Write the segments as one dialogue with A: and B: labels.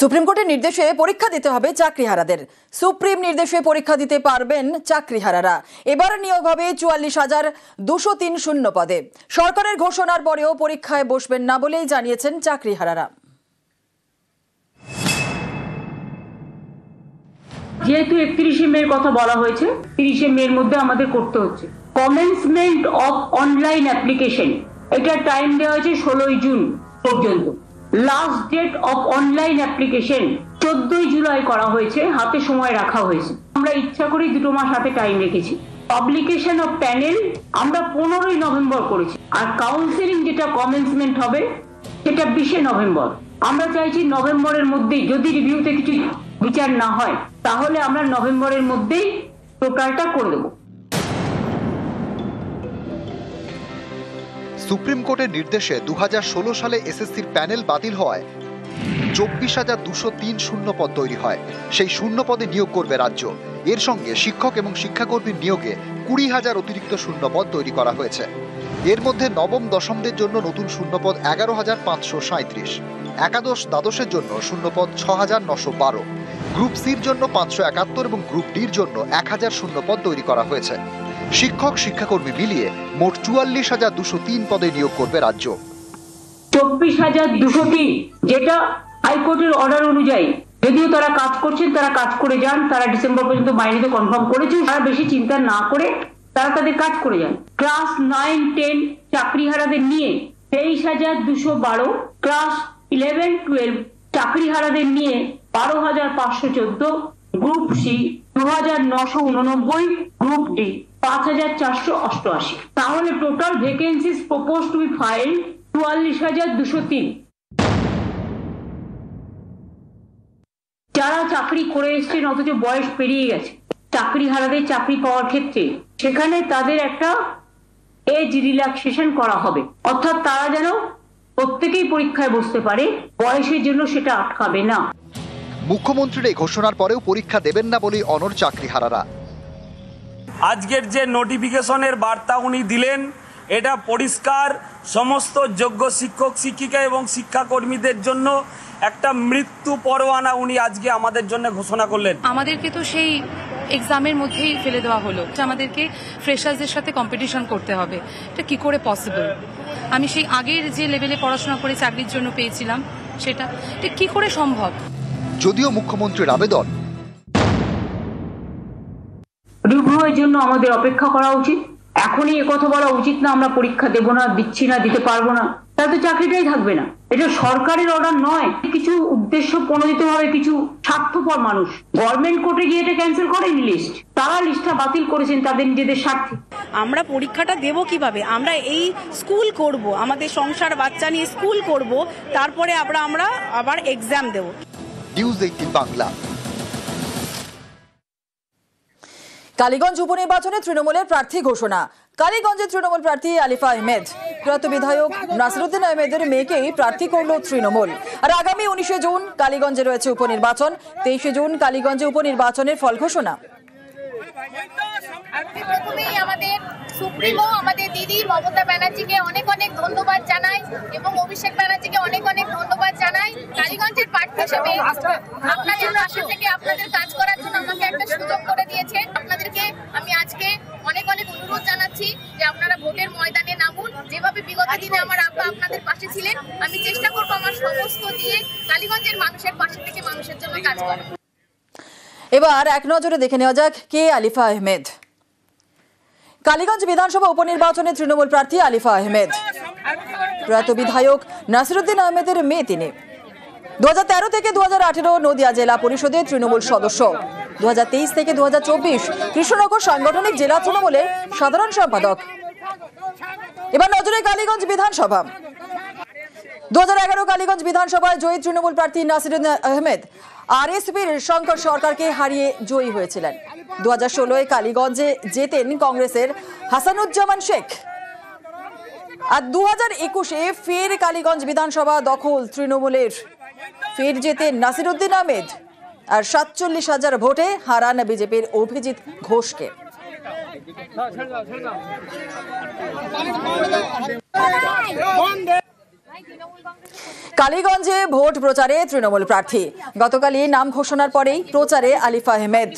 A: Supreme কোর্টের নির্দেশে পরীক্ষা দিতে হবে চাকরিহারাদের। সুপ্রিম নির্দেশে পরীক্ষা দিতে পারবেন চাকরিহারারা। এবার নিয়োগ হবে ৪৪,২০৩ শূন্য পদে। সরকারের ঘোষণার পরেও পরীক্ষায় বসবেন না বলেই জানিয়েছেন চাকরিহারারা।
B: যেহেতু 31শে মের কথা বলা হয়েছে, 30শে মের মধ্যে আমাদের করতে হচ্ছে। কমেন্সমেন্ট অফ অনলাইন অ্যাপ্লিকেশন, এটা টাইম দেওয়া হয়েছে 16ই জুন পর্যন্ত। Last date of online application 14ই জুলাই করা হয়েছে, হাতে সময় রাখা হয়েছে। আমরা ইচ্ছা করেই 2 মাস হাতে টাইম রেখেছি। পাবলিকেশন অফ প্যানেল আমরা 15ই নভেম্বর করেছি, আর কাউন্সেলিং যেটা কমেন্সমেন্ট হবে সেটা 20শে নভেম্বর। আমরা চাইছি নভেম্বরের মধ্যেই, যদি রিভিউতে কিছু বিচার না হয় তাহলে আমরা নভেম্বরের মধ্যেই টোটালটা করে দেব।
C: সুপ্রিম কোর্টের নির্দেশে 2016 সালে এসএসসির প্যানেল বাতিল হওয়ায় 24,203 শূন্য পদ তৈরি হয়। সেই শূন্য পদে নিয়োগ করবে রাজ্য। এর সঙ্গে শিক্ষক এবং শিক্ষাকর্মীর নিয়োগে 20,000 অতিরিক্ত শূন্য পদ তৈরি করা হয়েছে। এর মধ্যে নবম দশমদের জন্য নতুন শূন্যপদ 11,537, একাদশ দ্বাদশের জন্য শূন্যপদ 6,912, গ্রুপ সির জন্য 571 এবং গ্রুপ ডির জন্য 1,000 শূন্যপদ তৈরি করা হয়েছে। শিক্ষক শিক্ষাকর্মী মিলিয়ে মোট 44,203 পদে নিয়োগ করবে রাজ্য।
B: 24,203 যেটা হাইকোর্টের অর্ডার অনুযায়ী, যদিও তারা কাজ করছেন, তারা কাজ করে যান, তারা ডিসেম্বর পর্যন্ত মাইনেতে কনফার্ম করেছেন, তারা বেশি চিন্তা না করে তারা তাদের কাজ করে যান। ক্লাস 9-10 চাকরিহারাদের নিয়ে 23,212, ক্লাস 11-12 চাকরিহারাদের নিয়ে 12,514, গ্রুপ সি 2,989, গ্রুপ ডি 5,488। তাহলে total vacancies propose to be filled 44,203। যারা চাকরি করে এসছেন অথচ বয়স পেরিয়ে গেছে, চাকরিহারাদের চাকরি পাওয়ার ক্ষেত্রে সেখানে তাদের একটা এজ রিল্যাক্সেশন করা হবে, অর্থাৎ তারা যেন প্রত্যেকেই পরীক্ষায় বসতে পারে, বয়সের জন্য সেটা আটকাবে না।
C: মুখ্যমন্ত্রীর এই ঘোষণার পরেও পরীক্ষা দেবেন না বলেই অনড় চাকরিহারারা।
D: আজকের যে নোটিফিকেশনের বার্তা উনি দিলেন, এটা পরিষ্কার সমস্ত যোগ্য শিক্ষক শিক্ষিকা এবং শিক্ষাকর্মীদের জন্য একটা মৃত্যু পরোয়ানা উনি আজকে আমাদের জন্য ঘোষণা করলেন।
E: আমাদেরকে তো সেই এক্সামের মধ্যেই ফেলে দেওয়া হলো, আমাদেরকে ফ্রেশার্সদের সাথে কম্পিটিশন করতে হবে। এটা কি করে পসিবল? আমি সেই আগের যে লেভেলে পড়াশোনা করে চাকরির জন্য পেয়েছিলাম, সেটা কি করে সম্ভব?
C: যদিও মুখ্যমন্ত্রীর আবেদন,
B: রিভিউয়ের জন্য আমাদের অপেক্ষা করা উচিত। এখনই একথা বলা উচিত না আমরা পরীক্ষা দেব না, দিচ্ছি না, দিতে পারবো না, তাহলে তো চাকরিটাই থাকবে না। এটা সরকারের অর্ডার নয়। কিছু উদ্দেশ্য প্রণোদিত ভাবে কিছু স্বার্থপর মানুষ গভর্নমেন্ট কোর্টে গিয়ে এটা ক্যান্সেল করেনি লিস্ট, তারা লিস্টটা বাতিল করেছেন তাদের নিজেদের স্বার্থে।
F: আমরা পরীক্ষাটা দেব কিভাবে? আমরা এই স্কুল করব, আমাদের সংসার বাচ্চা নিয়ে স্কুল করব, তারপরে আমরা আবার এক্সাম দেব।
C: নিউজ 18 বাংলা।
A: কালীগঞ্জ উপনির্বাচনে তৃণমূলের প্রার্থী ঘোষণা। কালীগঞ্জের তৃণমূল প্রার্থী আলিফা আহমেদ, প্রয়াত বিধায়ক নাসিরুদ্দিন আহমেদের মেয়েকেই প্রার্থী করল তৃণমূল। আর আগামী 19শে জুন কালীগঞ্জে রয়েছে উপনির্বাচন। 23শে জুন কালীগঞ্জে উপনির্বাচনের ফল ঘোষণা।
G: প্রথমেই আমাদের সুপ্রিমো আমাদের দিদি মমতা ব্যানার্জিকে অনেক অনেক ধন্যবাদ জানাই এবং অভিষেক ব্যানার্জিকে অনেক অনেক ধন্যবাদ জানাই। কালীগঞ্জের প্রার্থী হিসেবে আপনাদের পাশে থেকে আপনাদের কাজ করার জন্য আমাকে একটা সুযোগ করে দিয়েছে। আপনাদেরকে আমি আজকে অনেক অনেক অনুরোধ জানাচ্ছি যে আপনারা ভোটের ময়দানে নামুন। যেভাবে বিগত দিনে আমার আব্বা আপনাদের পাশে ছিলেন, আমি চেষ্টা করবো আমার সমস্ত দিয়ে কালীগঞ্জের মানুষের পাশে থেকে মানুষের জন্য কাজ করা।
A: এবার এক নজরে দেখে নেওয়া যাক কে আলিফা আহমেদ। কালীগঞ্জ বিধানসভা উপনির্বাচনে তৃণমূল প্রার্থী আলিফা আহমেদ, প্রয়াত বিধায়ক নাসিরুদ্দিন আহমেদের মেয়ে তিনি। 2013 থেকে 2018 নদিয়া জেলা পরিষদের তৃণমূল সদস্য। 2023 থেকে 2024 কৃষ্ণনগর সাংগঠনিক জেলা তৃণমূলের সাধারণ সম্পাদক। এবার নজরে কালীগঞ্জ বিধানসভা। 2011 কালীগঞ্জ বিধানসভায় জয়ী তৃণমূল প্রার্থী নাসিরুদ্দিন আহমেদ আরএসপির শঙ্কর সরকারকে হারিয়ে জয়ী হয়েছিলেন। 2016 কালীগঞ্জে জেতেন কংগ্রেসের হাসানুজ্জামান শেখ। আর 2021 ফের কালীগঞ্জ বিধানসভা দখল তৃণমূলের। ফের জেতেন নাসিরুদ্দিন আহমেদ আর 47,000 ভোটে হারান বিজেপির অভিজিৎ ঘোষকে। কালীগঞ্জে ভোট প্রচারে তৃণমূল প্রার্থী গতকালই নাম ঘোষণার পরেই প্রচারে আলিফা আহমেদ।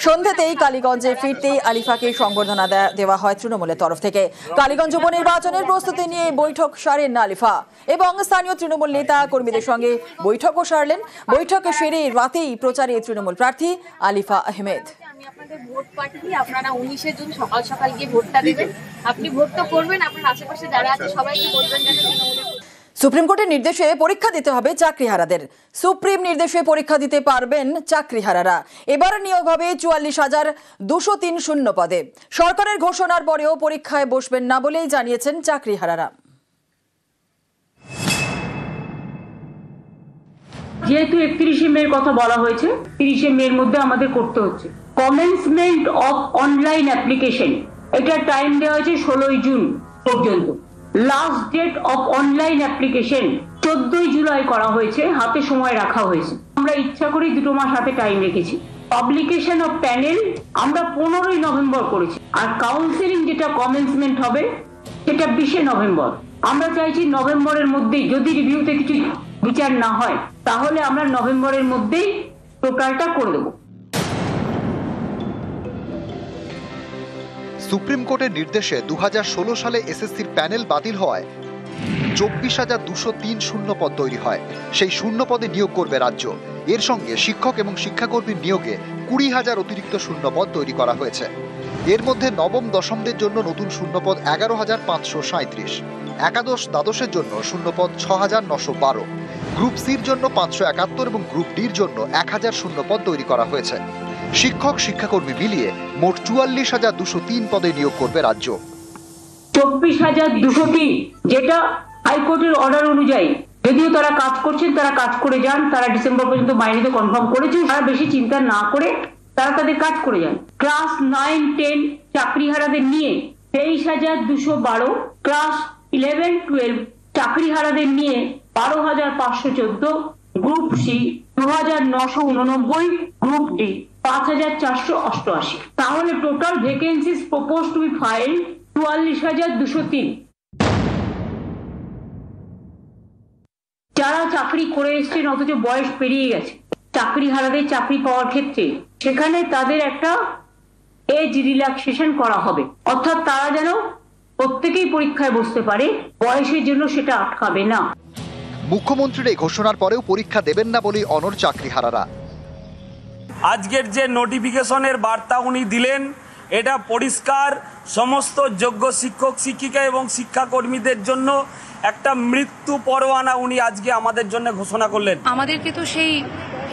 A: সন্ধ্যাতেই কালীগঞ্জে ফিরতেই আলিফাকে সংবর্ধনা দেওয়া হয় তৃণমূলের তরফ থেকে। কালীগঞ্জ উপনির্বাচনের প্রস্তুতি নিয়ে বৈঠক সারেন আলিফা এবং স্থানীয় তৃণমূল নেতা কর্মীদের সঙ্গে বৈঠকও সারলেন। বৈঠক সেরে রাতেই প্রচারে তৃণমূল প্রার্থী আলিফা আহমেদ।
H: আপনাদের ভোট পার্টি, আপনারা 19শে জুন সকাল সকাল গিয়ে ভোটটা দেবেন। আপনি ভোট তো করবেন, আপনার আশেপাশে যারা আছে সবাইকে বলবেন যেন
A: সুপ্রিম কোর্টের নির্দেশে পরীক্ষা দিতে হবে চাকরিহারাদের। সুপ্রিম নির্দেশে পরীক্ষা দিতে পারবেন চাকরিহারারা। এবার নিয়োগ হবে 44,203 শূন্য পদে। সরকারের ঘোষণার পরেও পরীক্ষায় বসবেন না বলেই জানিয়েছেন চাকরিহারারা।
B: যেহেতু 31শে মের কথা বলা হয়েছে, 30শে মের মধ্যে আমাদের করতে হচ্ছে। কমেন্সমেন্ট অফ অনলাইন অ্যাপ্লিকেশন, এটা টাইম দেওয়া হয়েছে 16ই জুন পর্যন্ত। Last date of online application 14ই জুলাই করা হয়েছে, হাতে সময় রাখা হয়েছে। আমরা ইচ্ছা করি 2 মাস হাতে টাইম রেখেছি। পাবলিকেশন অফ প্যানেল আমরা 15ই নভেম্বর করেছি, আর কাউন্সিলিং যেটা কমেন্সমেন্ট হবে সেটা 20শে নভেম্বর। আমরা চাইছি নভেম্বরের মধ্যেই, যদি রিভিউতে কিছু বিচার না হয় তাহলে আমরা নভেম্বরের মধ্যেই টোটালটা করে দেব।
C: সুপ্রিম কোর্টের নির্দেশে 2016 সালে এসএসসির প্যানেল বাতিল হওয়ায় 24,203 শূন্য পদ তৈরি হয়। সেই শূন্য পদে নিয়োগ করবে রাজ্য। এর সঙ্গে শিক্ষক এবং শিক্ষাকর্মীর নিয়োগে 20,000 অতিরিক্ত শূন্য পদ তৈরি করা হয়েছে। এর মধ্যে নবম দশমদের জন্য নতুন শূন্যপদ 11,537, একাদশ দ্বাদশের জন্য শূন্যপদ 6,912, গ্রুপ সির জন্য 571 এবং গ্রুপ ডির জন্য 1,000 শূন্যপদ তৈরি করা হয়েছে। শিক্ষক শিক্ষাকর্মী মিলিয়ে মোট 44,203 পদে নিয়োগ করবে রাজ্য।
B: 24,203 যেটা হাইকোর্টের অর্ডার অনুযায়ী, যদিও তারা কাজ করছেন, তারা কাজ করে যান, তারা ডিসেম্বর পর্যন্ত মাইনে তো কনফার্ম করেছেন, তারা বেশি চিন্তা না করে তারা তাদের কাজ করে যান। ক্লাস 9-10 চাকরিহারাদের নিয়ে 23,212, ক্লাস 11-12 চাকরিহারাদের নিয়ে 12,514, গ্রুপ সি 2,989, গ্রুপ ডি 5,488। তাহলে total vacancies propose to be filled 44,203। যারা চাকরি করে এসছেন অথচ বয়স পেরিয়ে গেছে, চাকরিহারাদের চাকরি পাওয়ার ক্ষেত্রে সেখানে তাদের একটা এজ রিল্যাক্সেশন করা হবে, অর্থাৎ তারা যেন প্রত্যেকেই পরীক্ষায় বসতে পারে, বয়সের জন্য সেটা আটকাবে না।
C: মুখ্যমন্ত্রীর এই ঘোষণার পরেও পরীক্ষা দেবেন না বলেই অনড় চাকরিহারারা।
D: আজকের যে নোটিফিকেশনের বার্তা উনি দিলেন, এটা পরিষ্কার সমস্ত যোগ্য শিক্ষক শিক্ষিকা এবং শিক্ষাকর্মীদের জন্য একটা মৃত্যু পরোয়ানা উনি আজকে আমাদের জন্য ঘোষণা করলেন।
E: আমাদেরকে তো সেই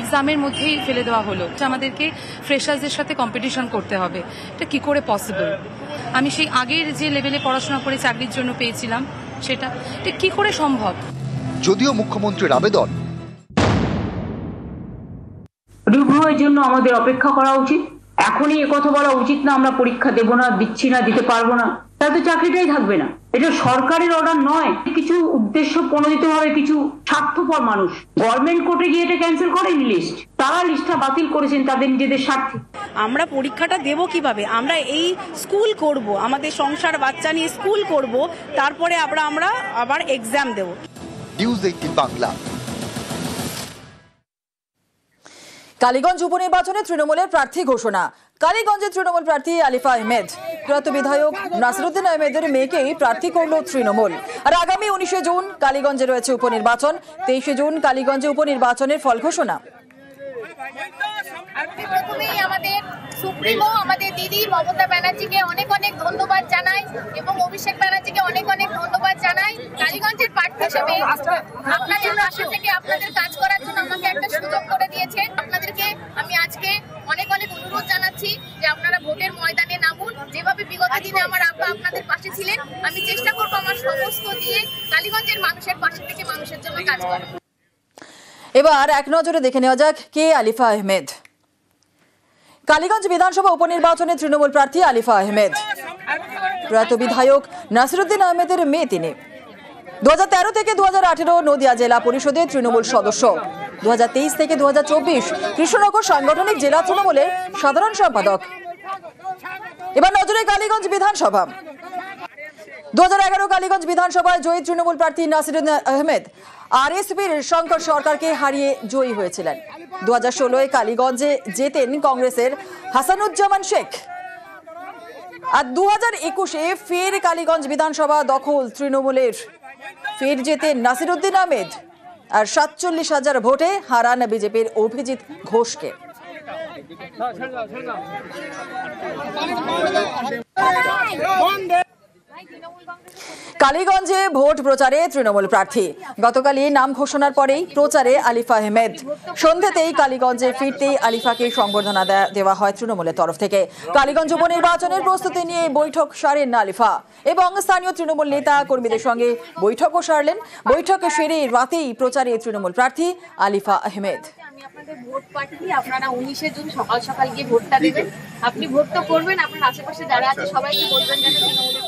E: এক্সামের মধ্যেই ফেলে দেওয়া হলো, আমাদেরকে ফ্রেশার্সদের সাথে কম্পিটিশন করতে হবে। এটা কি করে পসিবল? আমি সেই আগের যে লেভেলে পড়াশোনা করে চাকরির জন্য পেয়েছিলাম, সেটা কি করে সম্ভব?
C: যদিও মুখ্যমন্ত্রীর আবেদন,
B: রিভিউয়ের জন্য আমাদের অপেক্ষা করা উচিত। এখনই একথা বলা উচিত না আমরা পরীক্ষা দেব না, দিচ্ছি না, দিতে পারবো না, তাহলে তো চাকরিটাই থাকবে না। এটা সরকারের অর্ডার নয়। কিছু উদ্দেশ্য প্রণোদিত ভাবে কিছু স্বার্থপর মানুষ গভর্নমেন্ট কোর্টে গিয়ে এটা ক্যান্সেল করেনি লিস্ট, তারা লিস্টটা বাতিল করেছেন তাদের নিজেদের স্বার্থে।
F: আমরা পরীক্ষাটা দেব কিভাবে? আমরা এই স্কুল করব, আমাদের সংসার বাচ্চা নিয়ে স্কুল করব, তারপরে আমরা আবার এক্সাম দেব।
C: নিউজ 18 বাংলা।
A: কালীগঞ্জ উপনির্বাচনে তৃণমূলের প্রার্থী ঘোষণা। কালীগঞ্জে তৃণমূল প্রার্থী আলিফা আহমেদ। প্রয়াত বিধায়ক নাসিরুদ্দিন আহমেদের মেয়েকেই প্রার্থী করল তৃণমূল। আর আগামী 19শে জুন কালীগঞ্জে রয়েছে উপনির্বাচন। 23শে জুন কালীগঞ্জে উপনির্বাচনের ফল ঘোষণা।
G: প্রথমেই আমাদের সুপ্রিমো আমাদের দিদি মমতা ব্যানার্জিকে অনেক অনেক ধন্যবাদ জানাই এবং অভিষেক ব্যানার্জিকে অনেক অনেক ধন্যবাদ জানাই। কালীগঞ্জের প্রার্থী হিসেবে আপনাদের পাশে থেকে আপনাদের কাজ করার জন্য আমাকে একটা সুযোগ করে দিয়েছে। আপনাদেরকে আমি আজকে অনেক অনেক অনুরোধ জানাচ্ছি যে আপনারা ভোটের ময়দানে নামুন। যেভাবে বিগত দিনে আমার আব্বা আপনাদের পাশে ছিলেন, আমি চেষ্টা করবো আমার সমস্ত দিয়ে কালীগঞ্জের মানুষের পাশে থেকে মানুষের জন্য কাজ করা।
A: এবার এক নজরে দেখে নেওয়া যাক কে আলিফা আহমেদ। কালীগঞ্জ বিধানসভা উপনির্বাচনে তৃণমূল প্রার্থী আলিফা আহমেদ। প্রয়াত বিধায়ক নাসিরুদ্দিন আহমেদের মেয়ে তিনি। 2013 থেকে 2018 নদিয়া জেলা পরিষদের তৃণমূল সদস্য। 2023 থেকে 2024 কৃষ্ণনগর সাংগঠনিক জেলা তৃণমূলের সাধারণ সম্পাদক। এবার নজরে কালীগঞ্জ বিধানসভা। 2011 কালীগঞ্জ বিধানসভায় জয়ী তৃণমূল প্রার্থী নাসিরুদ্দিন আহমেদ আরএসপির শঙ্কর সরকারকে হারিয়ে জয়ী হয়েছিলেন। 2016 কালীগঞ্জে জেতেন কংগ্রেসের হাসানুজ্জামান শেখ। আর 2021-এ ফের কালীগঞ্জ বিধানসভা দখল তৃণমূলের। ফের জেতেন নাসিরুদ্দিন আহমেদ আর 47,000 ভোটে হারান বিজেপির অভিজিৎ ঘোষকে। কালীগঞ্জে ভোট প্রচারে তৃণমূল প্রার্থী। গতকালই নাম ঘোষণার পরেই প্রচারে আলিফা আহমেদ। সন্ধ্যাতেই কালীগঞ্জে ফিরতেই আলিফাকে সংবর্ধনা দেওয়া হয় তৃণমূলের তরফ থেকে। কালীগঞ্জ উপনির্বাচনের প্রস্তুতি নিয়ে বৈঠক সারেন আলিফা এবং স্থানীয় তৃণমূল নেতা কর্মীদের সঙ্গে বৈঠকও সারলেন। বৈঠকে সেরে রাতেই প্রচারে তৃণমূল প্রার্থী আলিফা আহমেদ।
H: আমি আপনাদের ভোট পাঠিয়ে আপনারা 19শে জুন সকাল সকাল গিয়ে ভোটটা দেবেন। আপনি ভোট তো করবেন, আপনার আশেপাশে যারা আছে সবাইকে বলবেন যেন তৃণমূলের